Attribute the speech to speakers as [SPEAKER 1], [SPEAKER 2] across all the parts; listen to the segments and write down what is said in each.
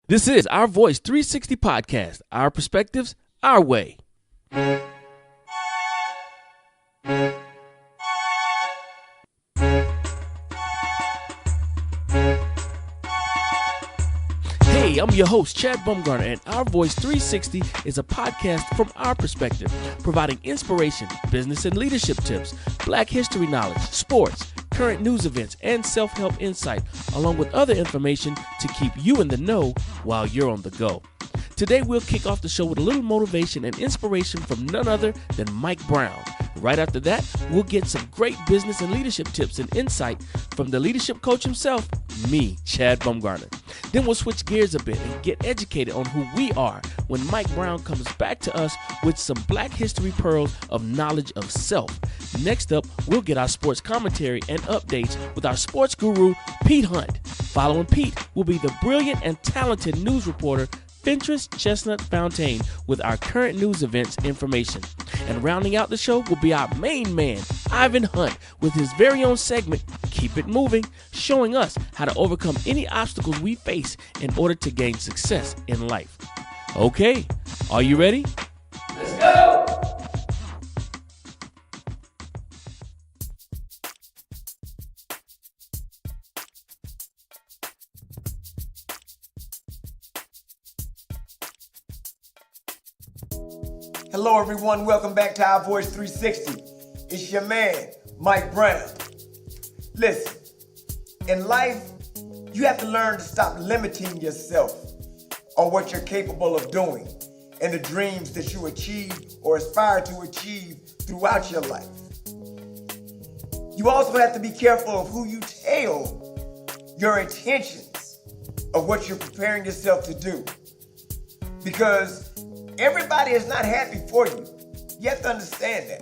[SPEAKER 1] This is Our Voice 360 podcast, our perspectives, our way. Hey, I'm your host, Chad Bumgarner, and Our Voice 360 is a podcast from our perspective, providing inspiration, business and leadership tips, Black history knowledge, sports, current news events, and self-help insight, along with other information to keep you in the know while you're on the go. Today, we'll kick off the show with a little motivation and inspiration from none other than Mike Brown. Right after that, we'll get some great business and leadership tips and insight from the leadership coach himself, me, Chad Bumgarner. Then we'll switch gears a bit and get educated on who we are when Mike Brown comes back to us with some Black history pearls of knowledge of self. Next up, we'll get our sports commentary and updates with our sports guru, Pete Hunt. Following Pete will be the brilliant and talented news reporter, Fentress Chestnut Fountain, with our current news events information. And rounding out the show will be our main man, Ivan Hunt, with his very own segment, Keep It Moving, showing us how to overcome any obstacles we face in order to gain success in life. Okay, are you ready? Let's go!
[SPEAKER 2] Hello everyone, welcome back to Our Voice 360. It's your man, Mike Brown. Listen, in life, you have to learn to stop limiting yourself on what you're capable of doing and the dreams that you achieve or aspire to achieve throughout your life. You also have to be careful of who you tell your intentions of what you're preparing yourself to do, because everybody is not happy for you. You have to understand that.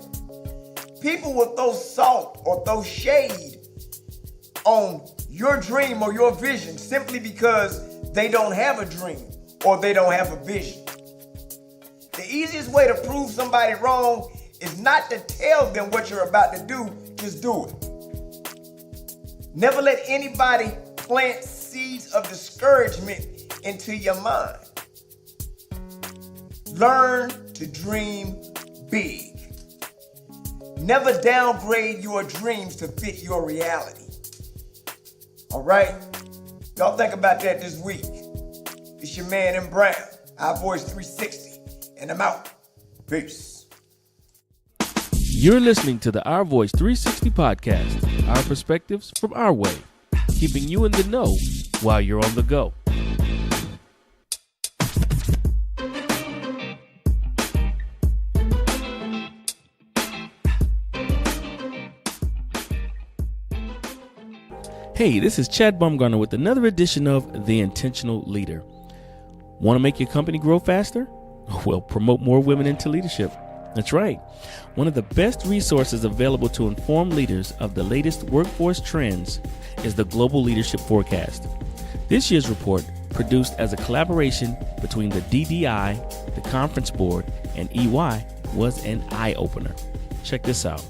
[SPEAKER 2] People will throw salt or throw shade on your dream or your vision simply because they don't have a dream or they don't have a vision. The easiest way to prove somebody wrong is not to tell them what you're about to do, just do it. Never let anybody plant seeds of discouragement into your mind. Learn to dream big. Never downgrade your dreams to fit your reality. All right? Y'all think about that this week. It's your man M. Brown, Our Voice 360, and I'm out. Peace.
[SPEAKER 1] You're listening to the Our Voice 360 podcast, our perspectives from our way, keeping you in the know while you're on the go. Hey, this is Chad Bumgarner with another edition of The Intentional Leader. Want to make your company grow faster? Well, promote more women into leadership. That's right. One of the best resources available to inform leaders of the latest workforce trends is the Global Leadership Forecast. This year's report, produced as a collaboration between the DDI, the Conference Board, and EY, was an eye-opener. Check this out.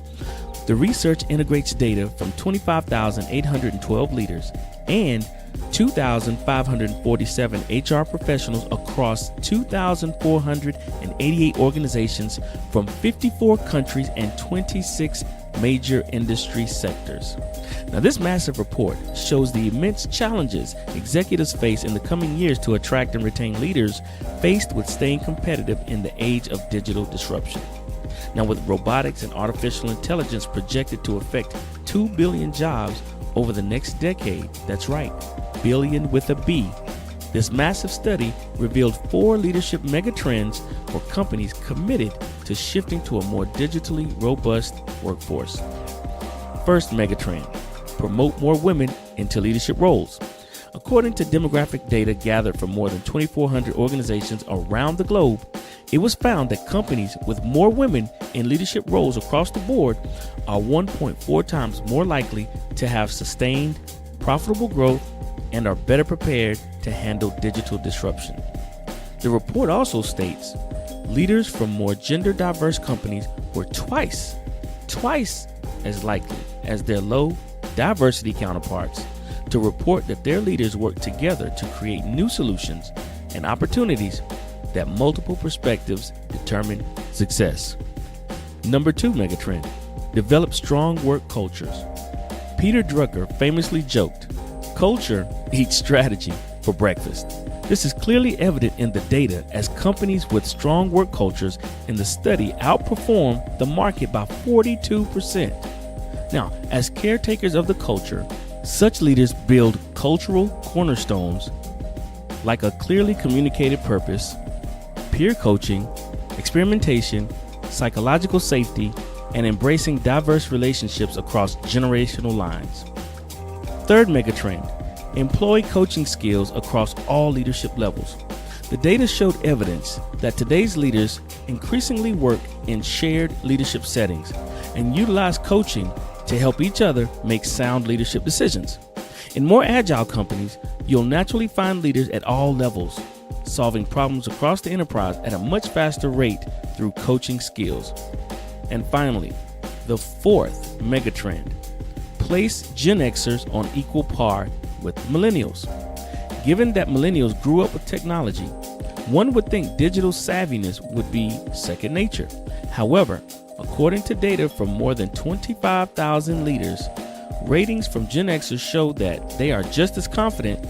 [SPEAKER 1] The research integrates data from 25,812 leaders and 2,547 HR professionals across 2,488 organizations from 54 countries and 26 major industry sectors. Now, this massive report shows the immense challenges executives face in the coming years to attract and retain leaders faced with staying competitive in the age of digital disruption. Now, with robotics and artificial intelligence projected to affect 2 billion jobs over the next decade, that's right, billion with a B, this massive study revealed 4 leadership megatrends for companies committed to shifting to a more digitally robust workforce. First megatrend, promote more women into leadership roles. According to demographic data gathered from more than 2,400 organizations around the globe, it was found that companies with more women in leadership roles across the board are 1.4 times more likely to have sustained, profitable growth and are better prepared to handle digital disruption. The report also states leaders from more gender diverse companies were twice as likely as their low diversity counterparts to report that their leaders work together to create new solutions and opportunities that multiple perspectives determine success. Number 2 megatrend, develop strong work cultures. Peter Drucker famously joked, "Culture eats strategy for breakfast." This is clearly evident in the data as companies with strong work cultures in the study outperform the market by 42%. Now, as caretakers of the culture, such leaders build cultural cornerstones like a clearly communicated purpose, peer coaching, experimentation, psychological safety, and embracing diverse relationships across generational lines. Third megatrend, employ coaching skills across all leadership levels. The data showed evidence that today's leaders increasingly work in shared leadership settings and utilize coaching to help each other make sound leadership decisions. In more agile companies, you'll naturally find leaders at all levels, solving problems across the enterprise at a much faster rate through coaching skills. And finally, the fourth megatrend, place Gen Xers on equal par with millennials. Given that millennials grew up with technology, one would think digital savviness would be second nature. However, according to data from more than 25,000 leaders, ratings from Gen Xers show that they are just as confident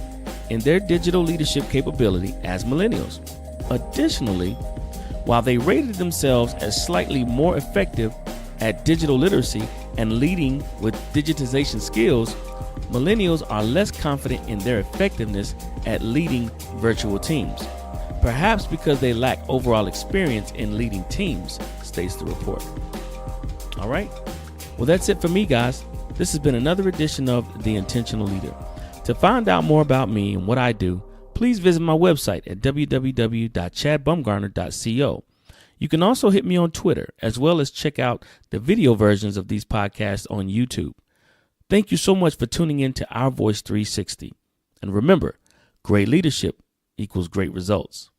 [SPEAKER 1] in their digital leadership capability as millennials. Additionally, while they rated themselves as slightly more effective at digital literacy and leading with digitization skills, millennials are less confident in their effectiveness at leading virtual teams, perhaps because they lack overall experience in leading teams, states the report. All right, well, that's it for me, guys. This has been another edition of The Intentional Leader. To find out more about me and what I do, please visit my website at www.chadbumgarner.co. You can also hit me on Twitter, as well as check out the video versions of these podcasts on YouTube. Thank you so much for tuning in to Our Voice 360. And remember, great leadership equals great results.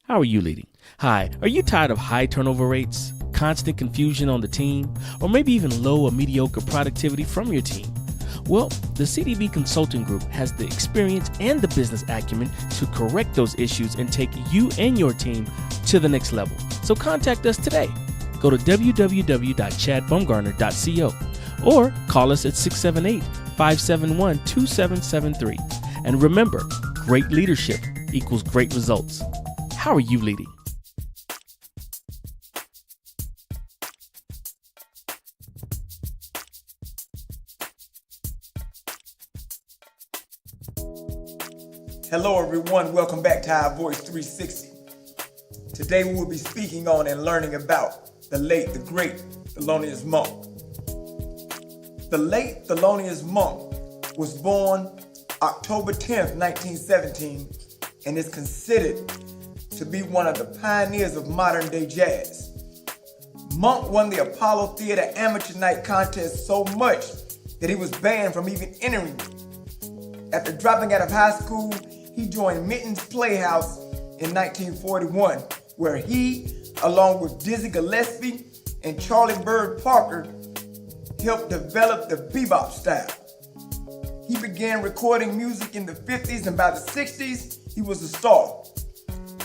[SPEAKER 1] How are you leading? Hi, are you tired of high turnover rates, constant confusion on the team, or maybe even low or mediocre productivity from your team? Well, the CDB Consulting Group has the experience and the business acumen to correct those issues and take you and your team to the next level. So contact us today. Go to www.chadbumgarner.co or call us at 678-571-2773. And remember, great leadership equals great results. How are you leading?
[SPEAKER 2] Hello everyone, welcome back to Our Voice 360. Today we will be speaking on and learning about the late, the great Thelonious Monk. The late Thelonious Monk was born October 10th, 1917, and is considered to be one of the pioneers of modern day jazz. Monk won the Apollo Theater Amateur Night Contest so much that he was banned from even entering it. After dropping out of high school, he joined Minton's Playhouse in 1941, where he, along with Dizzy Gillespie and Charlie Bird Parker, helped develop the bebop style. He began recording music in the 50s, and by the 60s, he was a star.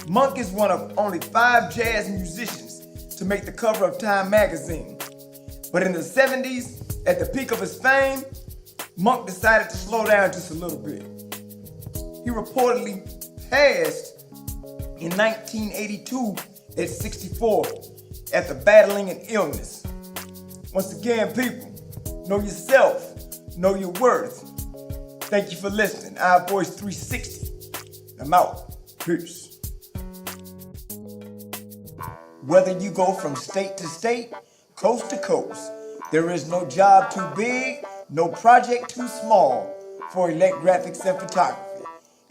[SPEAKER 2] Monk is one of only 5 jazz musicians to make the cover of Time magazine. But in the 70s, at the peak of his fame, Monk decided to slow down just a little bit. He reportedly passed in 1982 at 64 after battling an illness. Once again, people, know yourself, know your worth. Thank you for listening. Our Voice 360. I'm out. Peace. Whether you go from state to state, coast to coast, there is no job too big, no project too small for Elect Graphics and Photography.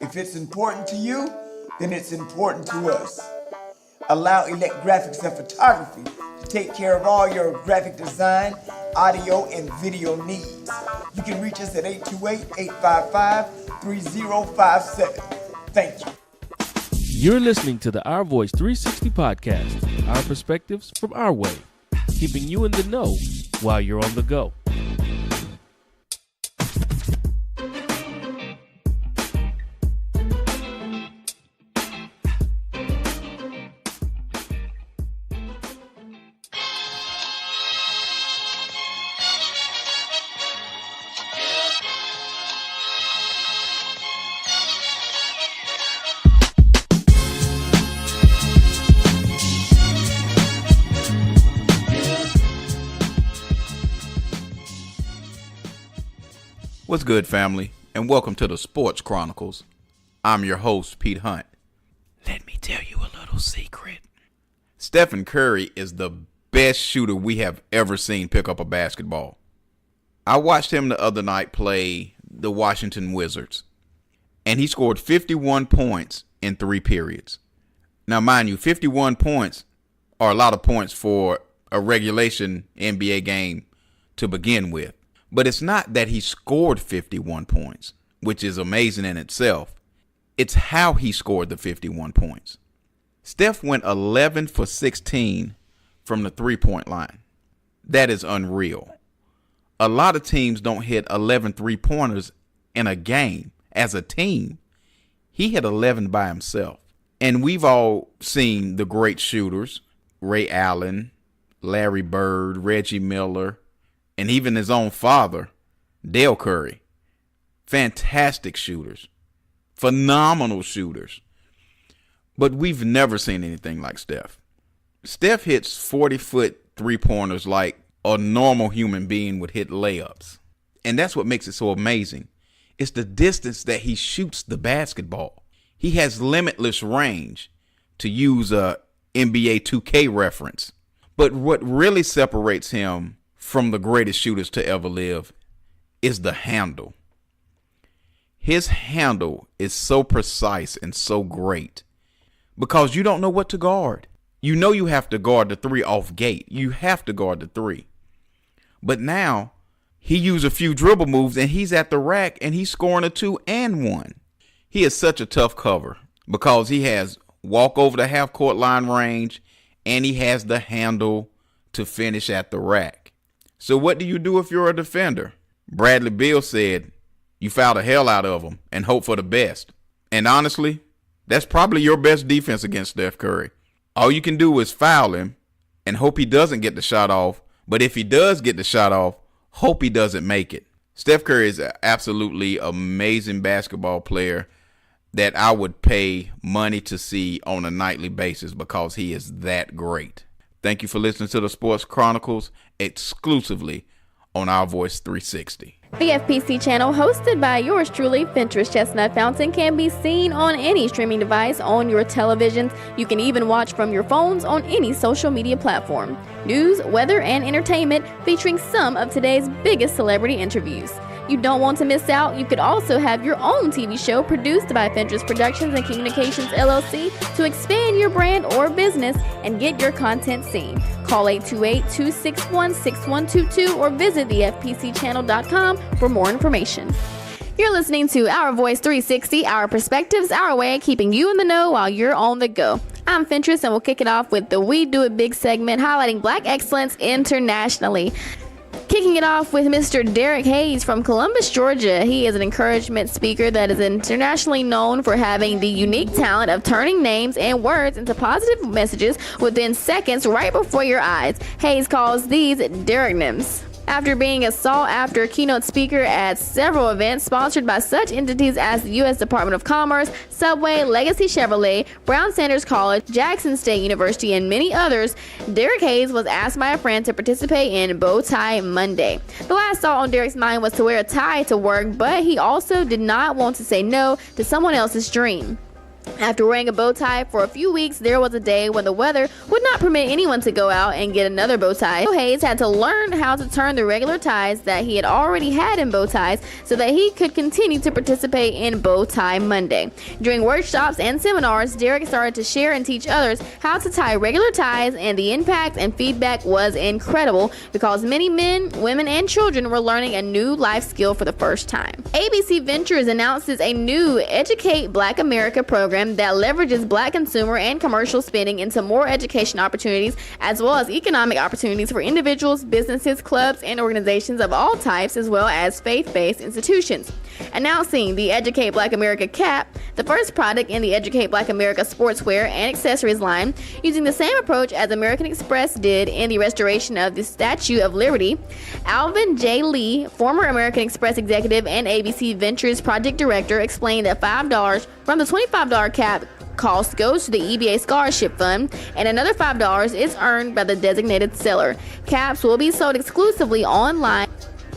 [SPEAKER 2] If it's important to you, then it's important to us. Allow Elect Graphics and Photography to take care of all your graphic design, audio, and video needs. You can reach us at 828-855-3057. Thank you.
[SPEAKER 1] You're listening to the Our Voice 360 podcast, our perspectives from our way, keeping you in the know while you're on the go.
[SPEAKER 3] What's good, family, and welcome to the Sports Chronicles. I'm your host, Pete Hunt. Let me tell you a little secret. Stephen Curry is the best shooter we have ever seen pick up a basketball. I watched him the other night play the Washington Wizards, and he scored 51 points in 3 periods. Now, mind you, 51 points are a lot of points for a regulation NBA game to begin with. But it's not that he scored 51 points, which is amazing in itself. It's how he scored the 51 points. Steph went 11 for 16 from the three-point line. That is unreal. A lot of teams don't hit 11 three-pointers in a game as a team. He hit 11 by himself. And we've all seen the great shooters, Ray Allen, Larry Bird, Reggie Miller, and even his own father, Dale Curry. Fantastic shooters. Phenomenal shooters. But we've never seen anything like Steph. Steph hits 40-foot three-pointers like a normal human being would hit layups. And that's what makes it so amazing. It's the distance that he shoots the basketball. He has limitless range, to use a NBA 2K reference. But what really separates him from the greatest shooters to ever live is the handle. His handle is so precise and so great because you don't know what to guard. You know you have to guard the 3 off gate. You have to guard the 3. But now he used a few dribble moves and he's at the rack and he's scoring a 2 and 1. He is such a tough cover because he has walk over the half court line range and he has the handle to finish at the rack. So what do you do if you're a defender? Bradley Beal said, you foul the hell out of him and hope for the best. And honestly, that's probably your best defense against Steph Curry. All you can do is foul him and hope he doesn't get the shot off. But if he does get the shot off, hope he doesn't make it. Steph Curry is an absolutely amazing basketball player that I would pay money to see on a nightly basis because he is that great. Thank you for listening to the Sports Chronicles exclusively on OurVoice 360.
[SPEAKER 4] The FPC channel, hosted by yours truly, Ventress Chestnut Fountain, can be seen on any streaming device on your televisions. You can even watch from your phones on any social media platform. News, weather, and entertainment featuring some of today's biggest celebrity interviews. You don't want to miss out? You could also have your own TV show produced by Ventress Productions and Communications LLC to expand your brand or business and get your content seen. Call 828-261-6122 or visit thefpcchannel.com for more information. You're listening to Our Voice 360, our perspectives, our way of keeping you in the know while you're on the go. I'm Ventress, and we'll kick it off with the We Do It Big segment highlighting Black excellence internationally. Kicking it off with Mr. Derek Hayes from Columbus, Georgia. He is an encouragement speaker that is internationally known for having the unique talent of turning names and words into positive messages within seconds right before your eyes. Hayes calls these Dereknyms. After being a sought-after keynote speaker at several events sponsored by such entities as the U.S. Department of Commerce, Subway, Legacy Chevrolet, Brown Sanders College, Jackson State University, and many others, Derek Hayes was asked by a friend to participate in Bow Tie Monday. The last thought on Derek's mind was to wear a tie to work, but he also did not want to say no to someone else's dream. After wearing a bow tie for a few weeks, there was a day when the weather would not permit anyone to go out and get another bow tie. Hayes had to learn how to turn the regular ties that he had already had in bow ties so that he could continue to participate in Bow Tie Monday. During workshops and seminars, Derek started to share and teach others how to tie regular ties, and the impact and feedback was incredible because many men, women, and children were learning a new life skill for the first time. ABC Ventures announces a new Educate Black America program that leverages Black consumer and commercial spending into more education opportunities as well as economic opportunities for individuals, businesses, clubs, and organizations of all types, as well as faith-based institutions. Announcing the Educate Black America cap, the first product in the Educate Black America sportswear and accessories line, using the same approach as American Express did in the restoration of the Statue of Liberty. Alvin J. Lee, former American Express executive and ABC Ventures project director, explained that $5 from the $25 cap cost goes to the EBA Scholarship Fund, and another $5 is earned by the designated seller. Caps will be sold exclusively online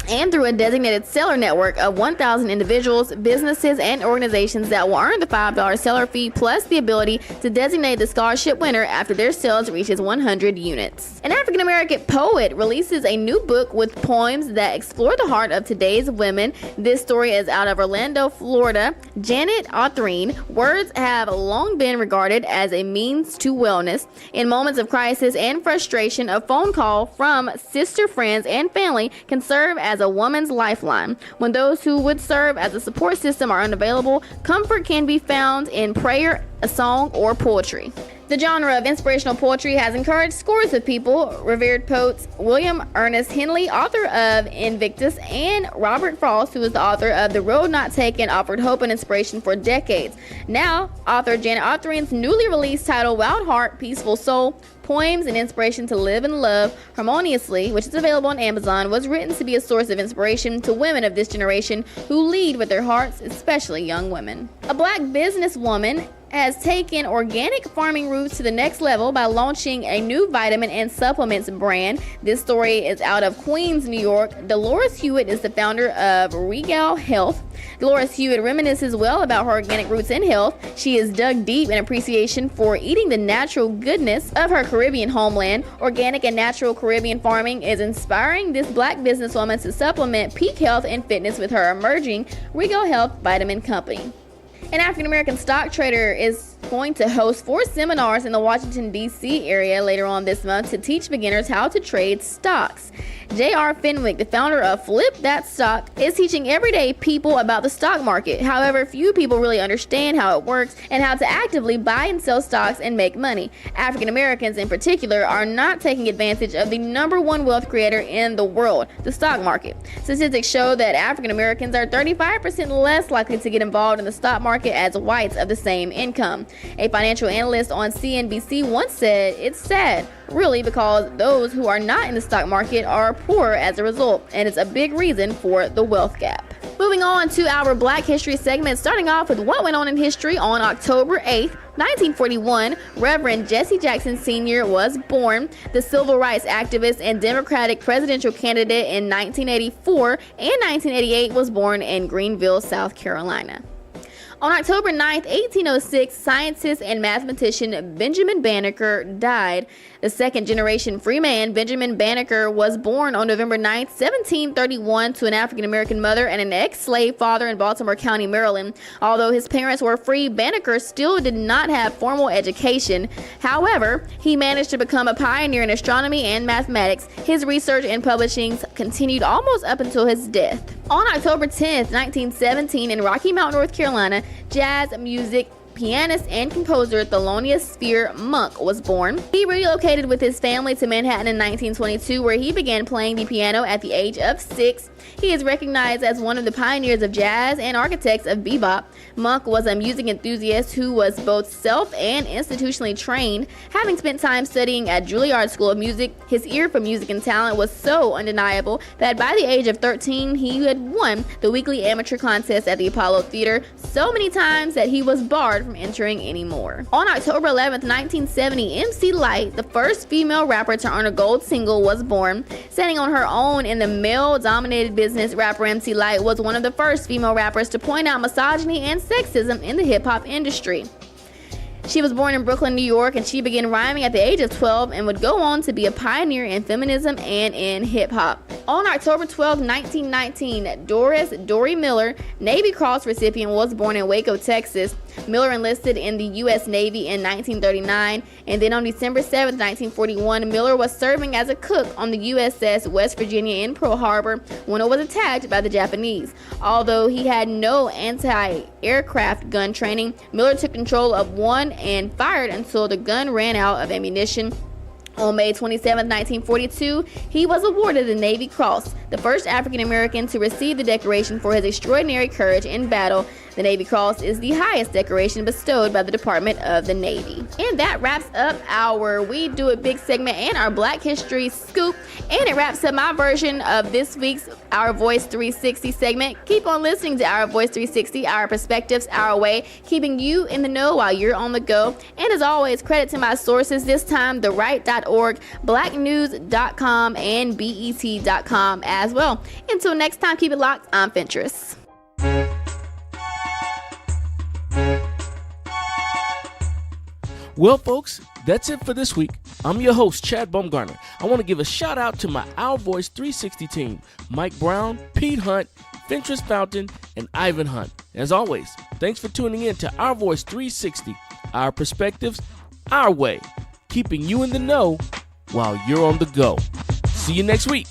[SPEAKER 4] and through a designated seller network of 1,000 individuals, businesses, and organizations that will earn the $5 seller fee plus the ability to designate the scholarship winner after their sales reaches 100 units. An African-American poet releases a new book with poems that explore the heart of today's women. This story is out of Orlando, Florida. Janet Autherine. Words have long been regarded as a means to wellness. In moments of crisis and frustration, a phone call from sister, friends, and family can serve as a woman's lifeline. When those who would serve as a support system are unavailable, comfort can be found in prayer, a song, or poetry. The genre of inspirational poetry has encouraged scores of people. Revered poets William Ernest Henley, author of Invictus, and Robert Frost, who is the author of The Road Not Taken, offered hope and inspiration for decades. Now, author Janet Autherine's newly released title, Wild Heart, Peaceful Soul, Poems and Inspiration to Live and Love Harmoniously, which is available on Amazon, was written to be a source of inspiration to women of this generation who lead with their hearts, especially young women. A black businesswoman has taken organic farming roots to the next level by launching a new vitamin and supplements brand. This story is out of Queens, New York. Dolores Hewitt is the founder of Regal Health. Dolores Hewitt reminisces well about her organic roots in health. She is dug deep in appreciation for eating the natural goodness of her Caribbean homeland. Organic and natural Caribbean farming is inspiring this black businesswoman to supplement peak health and fitness with her emerging Regal Health Vitamin Company. An African-American stock trader is going to host 4 seminars in the Washington, D.C. area later on this month to teach beginners how to trade stocks. J.R. Fenwick, the founder of Flip That Stock, is teaching everyday people about the stock market. However, few people really understand how it works and how to actively buy and sell stocks and make money. African Americans in particular are not taking advantage of the #1 wealth creator in the world, the stock market. Statistics show that African Americans are 35% less likely to get involved in the stock market as whites of the same income. A financial analyst on CNBC once said, "It's sad, really, because those who are not in the stock market are poor as a result, and it's a big reason for the wealth gap." Moving on to our Black History segment, starting off with what went on in history on October 8th, 1941, Reverend Jesse Jackson Sr. was born. The civil rights activist and Democratic presidential candidate in 1984 and 1988 was born in Greenville, South Carolina. On October 9th, 1806, scientist and mathematician Benjamin Banneker died. The second-generation free man, Benjamin Banneker, was born on November 9th, 1731, to an African-American mother and an ex-slave father in Baltimore County, Maryland. Although his parents were free, Banneker still did not have formal education. However, he managed to become a pioneer in astronomy and mathematics. His research and publishings continued almost up until his death. On October 10th, 1917, in Rocky Mount, North Carolina, jazz music pianist and composer Thelonious Sphere Monk was born. He relocated with his family to Manhattan in 1922, where he began playing the piano at the age of 6. He is recognized as one of the pioneers of jazz and architects of bebop. Monk was a music enthusiast who was both self and institutionally trained. Having spent time studying at Juilliard School of Music, his ear for music and talent was so undeniable that by the age of 13, he had won the weekly amateur contest at the Apollo Theater so many times that he was barred from entering anymore. On October 11th, 1970, MC Lyte, the first female rapper to earn a gold single, was born. Standing on her own in the male-dominated business, rapper MC Lyte was one of the first female rappers to point out misogyny and sexism in the hip-hop industry. She was born in Brooklyn, New York, and she began rhyming at the age of 12 and would go on to be a pioneer in feminism and in hip-hop. On October 12, 1919, Doris "Dory" Miller, Navy Cross recipient, was born in Waco, Texas. Miller enlisted in the U.S. Navy in 1939, and then on December 7, 1941, Miller was serving as a cook on the USS West Virginia in Pearl Harbor when it was attacked by the Japanese. Although he had no anti-aircraft gun training, Miller took control of one and fired until the gun ran out of ammunition. On May 27, 1942, he was awarded the Navy Cross, the first African American to receive the decoration for his extraordinary courage in battle. The Navy Cross is the highest decoration bestowed by the Department of the Navy. And that wraps up our We Do It Big segment and our Black History Scoop. And it wraps up my version of this week's Our Voice 360 segment. Keep on listening to Our Voice 360, our perspectives, our way, keeping you in the know while you're on the go. And as always, credit to my sources, this time theright.org, blacknews.com, and bet.com as well. Until next time, keep it locked. I'm Fentress.
[SPEAKER 1] Well, folks, that's it for this week. I'm your host, Chad Baumgartner. I want to give a shout out to my Our Voice 360 team, Mike Brown, Pete Hunt, Fentress Fountain, and Ivan Hunt. As always, thanks for tuning in to Our Voice 360, our perspectives, our way, keeping you in the know while you're on the go. See you next week.